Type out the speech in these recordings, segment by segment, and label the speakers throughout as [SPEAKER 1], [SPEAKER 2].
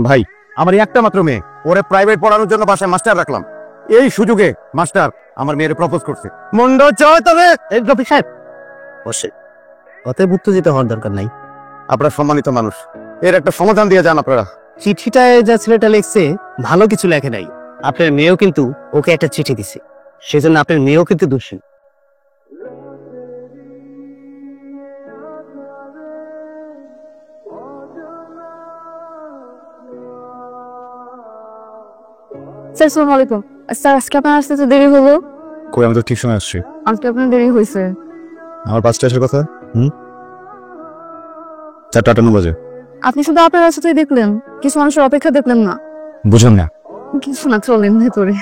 [SPEAKER 1] ভাই আমার একটা মাত্র মেয়ে, ওরে প্রাইভেট পড়ানোর জন্য বাসায় মাস্টার রাখলাম। এই সুযোগে মাস্টার আমার মেয়েরে প্রপোজ করছে। মন্ড চয় তবে এই রফিক সাহেব বসে অতএব উত্তেজিত হওয়ার দরকার নাই। আপনারা সম্মানিত মানুষ, এর একটা সমাধান দিয়ে যান আপনারা। চিঠিটায় যা ছেলেটা লিখছে ভালো কিছু লেখে নাই। আপনার মেয়েও কিন্তু ওকে একটা চিঠি দিছে, সেজন্য আপনার মেয়েও কিন্তু দোষী।
[SPEAKER 2] স্যার আসসালামু আলাইকুম। স্যার আজকে আপনার আসতে তো দেরি হলো।
[SPEAKER 1] কই, আমি তো ঠিক সময় আসছি।
[SPEAKER 2] আজকে আপনার দেরি হয়েছে।
[SPEAKER 1] আমার 5টা আসার কথা। 4:58 বাজে।
[SPEAKER 2] আপনি শুধু আপনার রাস্তাতেই দেখলেন, কিছু মানুষের অপেক্ষা দেখলেন না।
[SPEAKER 1] বুঝলাম না।
[SPEAKER 2] কিছু না, চলেন ভেতরে।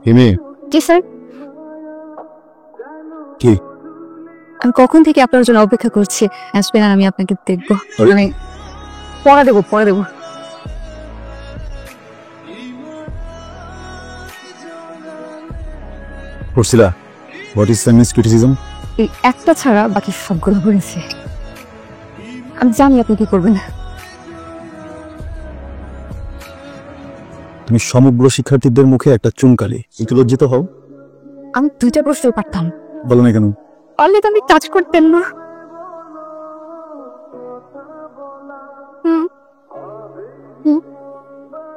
[SPEAKER 1] হিমি।
[SPEAKER 2] জি স্যার।
[SPEAKER 1] কি?
[SPEAKER 2] আমি কখন থেকে আপনার জন্য অপেক্ষা করছি, আসবেন আর আমি আপনাকে দেখবো। মানে পড়া দেবো।
[SPEAKER 1] পড়ছিলা হোয়াট ইজ ফেমিনিস্ট ক্রিটিসিজম?
[SPEAKER 2] এই একটা ছাড়া বাকি সবগুলো পড়েছে। আমি জানি আপনি কি করবেন।
[SPEAKER 1] তুমি সমগ্র শিক্ষার্থীদের মুখে একটা চুনকালি, একটু লজ্জিত হও।
[SPEAKER 2] আমি 2টা প্রশ্ন পারতাম।
[SPEAKER 1] বলো না কেন?
[SPEAKER 2] পারলে তো আমি টাচ করতেন না।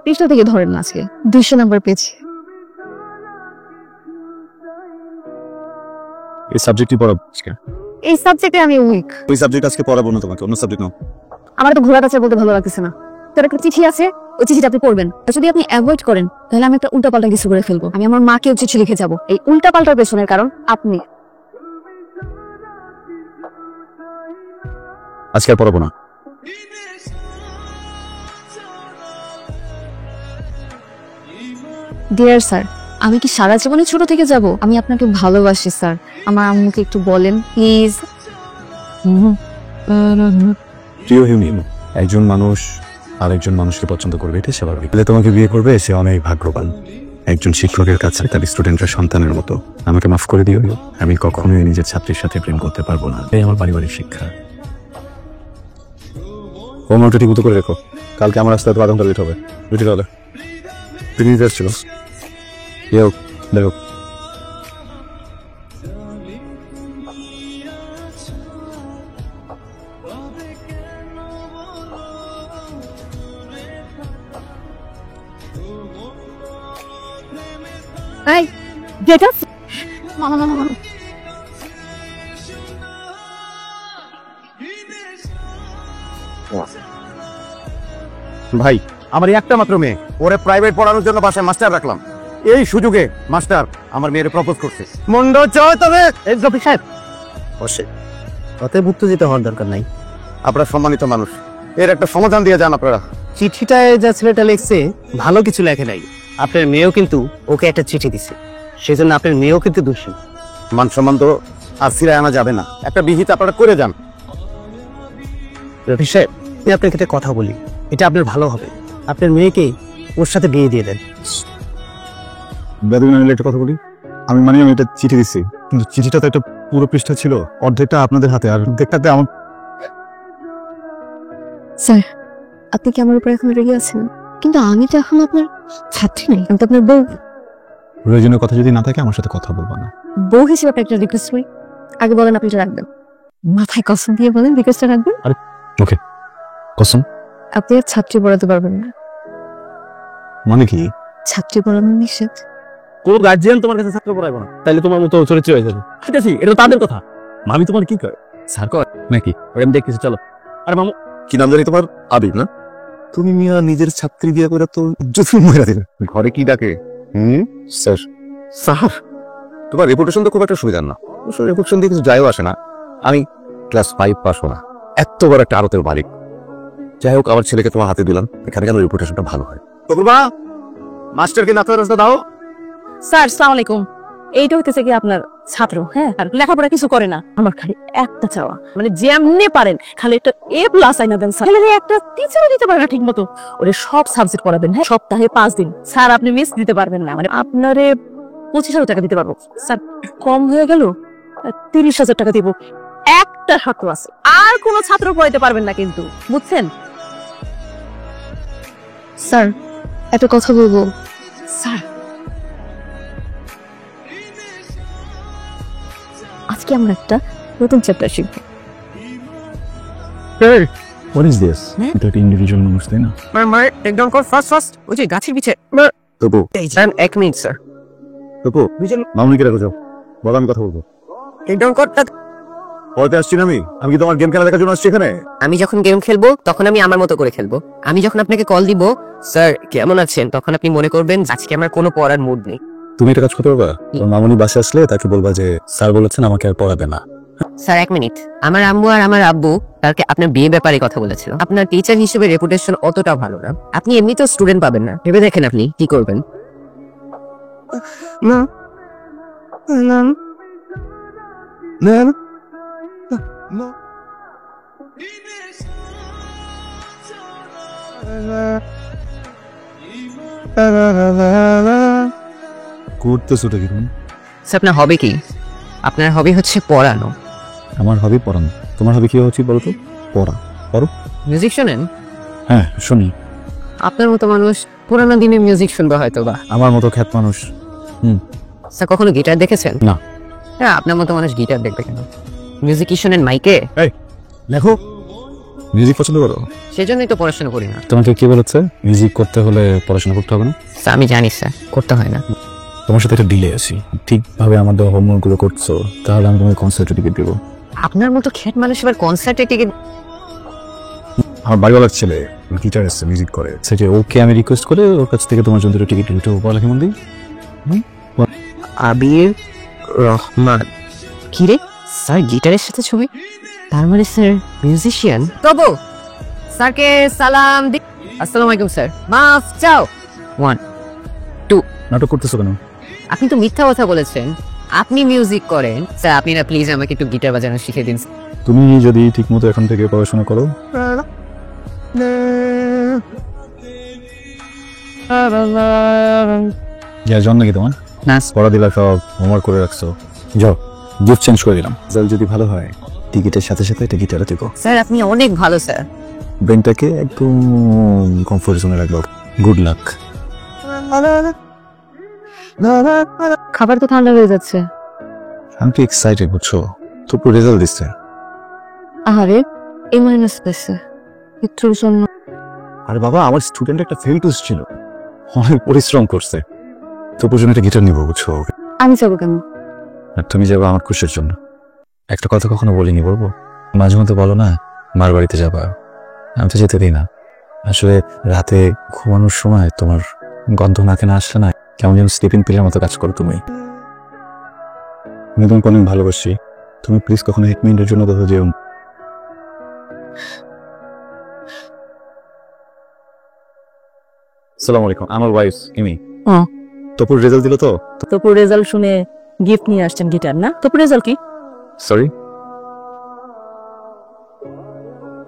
[SPEAKER 2] পৃষ্ঠা থেকে ধরেন না, আজকে 200 নাম্বার পেজ।
[SPEAKER 1] এই সাবজেক্টই পড়াবো আজকে।
[SPEAKER 2] এই সাবজেক্টে আমি উইক।
[SPEAKER 1] ওই সাবজেক্ট আজকে পড়াবো না তোমাকে, অন্য সাবজেক্ট নাও।
[SPEAKER 2] আমার তো ঘোড়া কাছে বলতে ভালো লাগতেছে না। তোর একটা চিঠি আছে, ওই চিঠিটা আপনি পড়বেন। আর যদি আপনি অ্যাভয়েড করেন তাহলে আমি একটা উল্টাপাল্টা কিছু করে ফেলবো। আমি আমার মাকে চিঠি লিখে যাব। এই উল্টাপাল্টার পেছনের কারণ আপনি।
[SPEAKER 1] আজকে আর পড়াবো না।
[SPEAKER 2] ডিয়ার স্যার, আমি কি সারা জীবনে ছোট থেকে যাব? আমি আপনাকে ভালোবাসি স্যার। আমার আম্মুকে একটু বলেন প্লিজ।
[SPEAKER 1] প্রিয় হিমি, একজন মানুষ আরেকজন মানুষকে পছন্দ করবে, এটা স্বাভাবিক। তোমাকে বিয়ে করবে সে অনেক ভাগ্যবান। একজন শিক্ষকের কাছে তার স্টুডেন্টরা সন্তানের মতো। আমাকে মাফ করে দিও, আমি কখনোই নিজের ছাত্রীর সাথে প্রেম করতে পারবো না। এই আমার পারিবারিক শিক্ষা। হোমওয়ার্কটা ঠিক মতো করে রেখো, কালকে আমার রাস্তায় তো 2 ঘন্টা লেট হবে। রুটি তাহলে পিকনিক আসছিল। দেখো
[SPEAKER 2] এই গেট আপ। মামা
[SPEAKER 1] ভাই আমার একটা মাত্র মেয়ে, ওরে প্রাইভেট পড়ানোর জন্য বাসায় মাস্টার রাখলাম। এই সুযোগে মাস্টার আমার মেয়েরে প্রপোজ করছে। মন্ড চয় তবে এই রফিক সাহেব বসে অতএব উত্তেজিত হওয়ার দরকার নাই। আপনারা সম্মানিত মানুষ, এর একটা সমাধান দিয়ে যান আপনারা। চিঠিটায় যা ছেলেটা লিখছে ভালো কিছু লেখে নাই। আপনার মেয়েও কিন্তু ওকে একটা চিঠি দিছে, সেজন্য আপনার মেয়েও কিন্তু দোষী। মান সম্মান তো আর ফিরায় আনা যাবে না, একটা বিহিত আপনারা করে যান। রফিক সাহেব, আমি আপনাকে একটা কথা বলি, এটা আপনার ভালো হবে। আপনার মেয়েকে ওর সাথে বিয়ে দিয়ে দেন। বেদবিন, আমি একটা কথা বলি। আমি এটা চিঠি দিচ্ছি, কিন্তু চিঠিটা তো একটা পুরো পৃষ্ঠা ছিল, অর্ধেকটা আপনাদের হাতে আর অর্ধেকটাতে আমার।
[SPEAKER 2] স্যার, আপনি কি আমার উপর এখন রেগে আছেন? কিন্তু আমি তো এখন আপনার ছাত্রী নই, আমি তো আপনার বউ।
[SPEAKER 1] প্রয়োজনীয় কথা যদি না থাকে আমার সাথে কথা বলবা না।
[SPEAKER 2] বউ হিসেবে আপনার একটা রিকোয়েস্ট করি। আগে বলেন আপনি এটা রাখবেন, মাথায় কসম দিয়ে বলেন রিকোয়েস্টটা রাখবেন।
[SPEAKER 1] ওকে, কসম।
[SPEAKER 2] আপনি আর ছাত্রী পড়াতে পারবেন না।
[SPEAKER 1] মানে কি?
[SPEAKER 2] ছাত্রী পড়ানো নিষেধ।
[SPEAKER 3] কোন গার্জিয়ান তোমার কাছে ছাত্র পড়াইবো না, তাইলে তোমার মতো চরিত্র হয়ে যাবে। ঠিক আছে, এটা তাদের কথা। মামি তোমার কি কয়? স্যার কয় নাকি? ওই আমি দেখতেছি, চলো। আরে মামু,
[SPEAKER 1] কি নাম জানি তোমার? আবিব না? তুমি মিয়া নিজের ছাত্রী দিয়ে করে তো ইজ্জত মহিলা দিলে। ঘরে কি ডাকে? স্যার। স্যার, তোমার রেপুটেশন তো খুব একটা সুবিধা না। রেপুটেশন দিয়ে কিছু যায়ও আসে না। আমি ক্লাস 5 পাস হওয়া, এত বড় একটা আড়তের মালিক। যাই হোক, আমার ছেলেকে তোমার হাতে দিলাম, এখানে কেন রেপুটেশনটা ভালো হয়। তবুবা মাস্টারকে নাথের রাস্তা দাও।
[SPEAKER 4] স্যার আসসালামু আলাইকুম। এইটা হইতেছে কি আপনার ছাত্র, হ্যাঁ, আর লেখাপড়া কিছু করে না। আমার খালি একটা চাওয়া, মানে যেমনি পারেন খালি একটা A+ আইনা দেন স্যার। একটা টিচারও দিতে পারে না ঠিক মতো। ওরে সব সাবজেক্ট পড়াবেন, হ্যাঁ, সপ্তাহে 5 দিন। স্যার আপনি মিস দিতে পারবেন না, মানে আপনারে 25,000 টাকা দিতে পারবো। স্যার কম হয়ে গেল, 30,000 টাকা দিব। একটা একটা ছাত্র আছে, আর কোনো ছাত্র পড়াইতে পারবেন না কিন্তু, বুঝছেন?
[SPEAKER 2] স্যার একটা কথা বলবো। স্যার আজকে আমরা একটা নতুন চ্যাপ্টার শিখবো।
[SPEAKER 3] What is this? এটা একটা ইন্ডিভিজুয়াল মানুষ, তাই না?
[SPEAKER 5] একদম কর ফাস্ট ওই যে গাছের পিছে।
[SPEAKER 1] তবু
[SPEAKER 5] স্যার 1 মিনিট স্যার।
[SPEAKER 1] তবু মামুনিকে রাখো, যাও, বলো, আমি কথা বলবো।
[SPEAKER 5] একদম কর।
[SPEAKER 1] পড়তে আসছি না আমি কি তোমার গেম খেলা দেখার জন্য আসছি এখানে?
[SPEAKER 5] আমি যখন গেম খেলবো তখন আমি আমার মতো করে খেলবো। আমি যখন আপনাকে কল দিব, স্যার কেমন আছেন, তখন আপনি মনে করবেন আজকে আমার কোনো পড়ার মুড নেই।
[SPEAKER 3] তুমি একটা কাজ করতে পারবা? তোমার মামুনি বাসে আসলে তাকে বলবা যে স্যার বলেছেন আমাকে আর পড়াবে না।
[SPEAKER 5] স্যার 1 মিনিট, আমার আম্মু আর আমার আব্বু কালকে আপনার বিয়ে ব্যাপারে কথা বলেছিল। আপনার টিচার হিসেবে রেপুটেশন অতটা ভালো না, আপনি এমনিতেও স্টুডেন্ট পাবেন না। ভেবে দেখেন আপনি কি করবেন।
[SPEAKER 1] না না না না করতেছো কি তুমি?
[SPEAKER 5] স্যার আপনার হবি কি? আপনার হবি হচ্ছে পড়ানো।
[SPEAKER 3] আমার হবি পড়ানো। তোমার হবি কি হচ্ছে বলো তো? পড়া।
[SPEAKER 5] মিউজিক শোনেন?
[SPEAKER 3] হ্যাঁ শুনি।
[SPEAKER 5] আপনার মতো মানুষ পুরানো দিনে মিউজিক শুনবে হয়তো বা।
[SPEAKER 3] আমার মতো খ্যাত মানুষ।
[SPEAKER 5] স্যার কখনো গিটার দেখেছেন?
[SPEAKER 3] না।
[SPEAKER 5] হ্যাঁ, আপনার মতো মানুষ গিটার দেখবে কেন? মিউজিক কি শোনেন মাইকে?
[SPEAKER 1] লেখো।
[SPEAKER 3] মিউজিক পছন্দ করো?
[SPEAKER 5] সেজন্যই তো পড়াশোনা করি না।
[SPEAKER 3] তোমাকে কে বলেছে মিউজিক করতে হলে পড়াশোনা করতে হবে না?
[SPEAKER 5] স্যার আমি জানি স্যার, করতে হয় না।
[SPEAKER 3] তোমার সাথে একটা ডিলে আছি, ঠিকভাবে আমাদের হোমওয়ার্ক গুলো করছো, তাহলে আমি তোমাকে কনসার্টে টিকিট দেবো।
[SPEAKER 5] আপনার মতো খ্যাত মানুষ এবার কনসার্টে টিকিট?
[SPEAKER 3] আমার বাড়িওয়ালার ছেলে গিটার এসছে, মিউজিক করে, সেটা ওকে আমি রিকোয়েস্ট করে ওর কাছ থেকে তোমার জন্য টিকিট নিতে বলা কেমন দিই?
[SPEAKER 5] আবির রহমান। কি রে, স্যার গিটারের সাথে ছবি? তার মানে স্যার মিউজিশিয়ান। তবু স্যারকে সালাম দি। আসসালামু আলাইকুম স্যার, মাফ চাও। 1 2।
[SPEAKER 3] নাটক করতেছো কেন?
[SPEAKER 5] আপনি তো মিথ্যা কথা বলেছেন, আপনি মিউজিক করেন। স্যার আপনি না প্লিজ আমাকে একটু গিটার বাজানো শিখিয়ে দিন।
[SPEAKER 3] তুমি যদি ঠিকমতো এখন থেকে পড়াশোনা করো, জন্ম নাকি তোমার?
[SPEAKER 5] না
[SPEAKER 3] পড়া দিলা, সব হোমওয়ার্ক করে রাখছো, যাও গিফট চেঞ্জ করে দিলাম। রেজাল্ট যদি ভালো হয় টিকিটের সাথে সাথে এটা গিটারও দেবো।
[SPEAKER 5] স্যার আপনি অনেক ভালো স্যার।
[SPEAKER 3] ব্রেনটাকে একদম কমফোর্ট জোনে রাখবো। Good luck.
[SPEAKER 2] খাবার তো ঠান্ডা হয়ে যাচ্ছে।
[SPEAKER 3] আমি তো এক্সাইটেড, বুঝছো? তো পুরো রেজাল্ট দিচ্ছে।
[SPEAKER 2] আরে এ মাইনাস পেছে একটু জন্য।
[SPEAKER 3] আরে বাবা, আমার স্টুডেন্ট একটা ফেল টেস্ট ছিল, অনেক পরিশ্রম করছে, তো জন্য একটা গিটার নিবো, বুঝছো?
[SPEAKER 2] আমি যাবো কেন?
[SPEAKER 3] আর তুমি যাবো আমার খুশির জন্য। একটা কথা কখনো বলিনি, বলবো? মাঝে মধ্যে বলো না মার বাড়িতে যাবা, আমি তো যেতে দিই না। আসলে রাতে ঘুমানোর সময় তোমার গন্ধ নাকে না আসলে না কেমন যেন স্লিপিং পিলের মতো কাজ করো তুমি। আমি তোমাকে অনেক ভালোবাসি, তুমি প্লিজ কখনো 1 মিনিটের জন্য কোথাও যেও। আসসালামু আলাইকুম, আমার ওয়াইফ ইমি। তপুর রেজাল্ট দিল তো?
[SPEAKER 4] তোপুর রেজাল্ট শুনে গিফট নিয়ে আসছেন গিটার না? তোপুর রেজাল্ট কি?
[SPEAKER 3] সরি,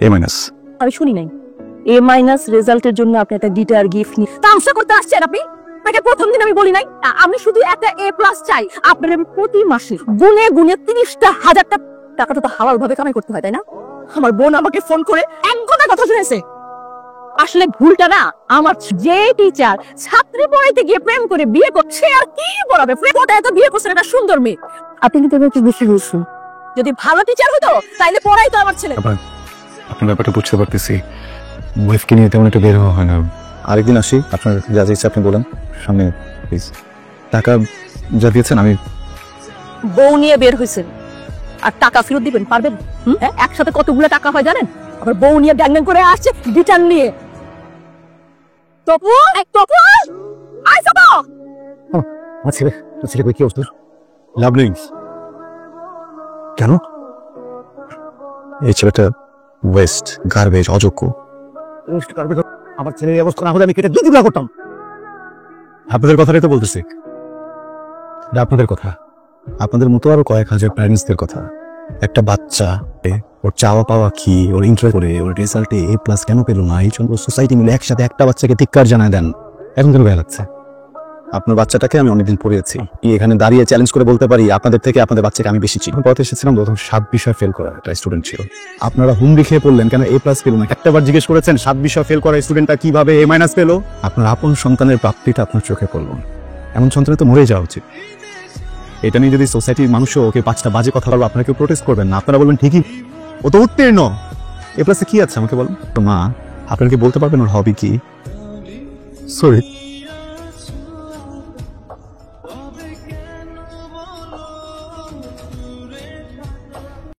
[SPEAKER 3] এ মাইনাস।
[SPEAKER 4] আমি শুনি নাই। এ মাইনাস রেজাল্টের জন্য আপনি একটা গিটার গিফট নিয়ে তামসা করতে আসছেন আপনি? আপনাকে প্রথম দিন আমি বলি নাই আমি শুধু একটা এ প্লাস চাই? আপনার আমি প্রতি মাসে গুনে গুনে 30টা 1000টা টাকাটা তো হালাল ভাবে কামাই করতে হয়, তাই না? আমার বোন আমাকে ফোন করে এক কথা শুনেছে। আসলে ভুলটা না আমার। যে টিচার ছাত্রী পড়াইতে গিয়ে প্রেম করে বিয়ে করছে, আর কি পড়াবে? প্রেম ওটা এত বিয়ে করছে একটা সুন্দর মেয়ে।
[SPEAKER 2] আপনি কিন্তু এবার একটু বেশি বলছেন।
[SPEAKER 4] যদি ভালো টিচার হতো তাইলে পড়াইতো আমার ছেলে।
[SPEAKER 3] আপনার ব্যাপারটা বুঝতে পারতেছি, ওয়াইফকে নিয়ে তেমন একটা বের হওয়া হয় না। আরেকদিন আসি, আপনার যা যা ইচ্ছা আপনি বলেন, সামনে প্লিজ। টাকা যা দিয়েছেন আমি।
[SPEAKER 4] বউ নিয়ে বের হয়েছেন আর টাকা ফেরত দিবেন পারবেন? হ্যাঁ, একসাথে কতগুলো টাকা হয় জানেন? আবার বউ নিয়ে গ্যাং গ্যাং করে আসছে গিটার নিয়ে। তপু, তপু, আয় তপু।
[SPEAKER 3] আমার ছেলে কি অবস্থা? লাভ নেই কেন? এই ছেলেটা ওয়েস্ট, গার্বেজ, অযোগ্য।
[SPEAKER 1] আমার ছেলের এই অবস্থা না হলে আমি কেটে 2 টুকরা করতাম।
[SPEAKER 3] আপনাদের কথাটাই তো বলতেছি, এটা আপনাদের কথা, আপনাদের মতো আরো কয়েক হাজার প্যারেন্টসদের কথা। একটা বাচ্চা ওর চাওয়া পাওয়া কি, ওর ইন্টারেস্ট করে ওর রেজাল্টে এ প্লাস কেন পেলো না, এই জন্য সোসাইটি মিলে একসাথে একটা বাচ্চাকে ধিক্কার জানায় দেন। এখন কেন গায়ে লাগছে? আপনার বাচ্চাটাকে আমি অনেকদিন পড়িয়েছি এখানে দাঁড়িয়ে চ্যালেঞ্জ করে বলতে পারি আপনাদের থেকে আপনাদের বাচ্চাকে আমি বেশি চিনি পথে এসেছিলাম প্রথম 7 বিষয় ফেল করা একটা স্টুডেন্ট ছিল আপনারা হুমড়ি খেয়ে পড়লেন কেন A+ পেল না একটাবার জিজ্ঞেস করেছেন 7 বিষয় ফেল করা স্টুডেন্টটা কিভাবে A- পেল আপনার আপন সন্তানের প্রাপ্তিটা আপনার চোখে পড়ল না। এমন সন্তানের তো মরে যাওয়া উচিত এটা নিয়ে যদি সোসাইটির মানুষও ওকে 5টা বাজে কথা বলবো আপনারা কেউ প্রোটেস্ট করবেন না আপনারা বলবেন ঠিকই ও তো উত্তীর্ণ A+ কি আছে আমাকে বলুন তো মা আপনারা কি বলতে পারবেন ওর হবি কি সরি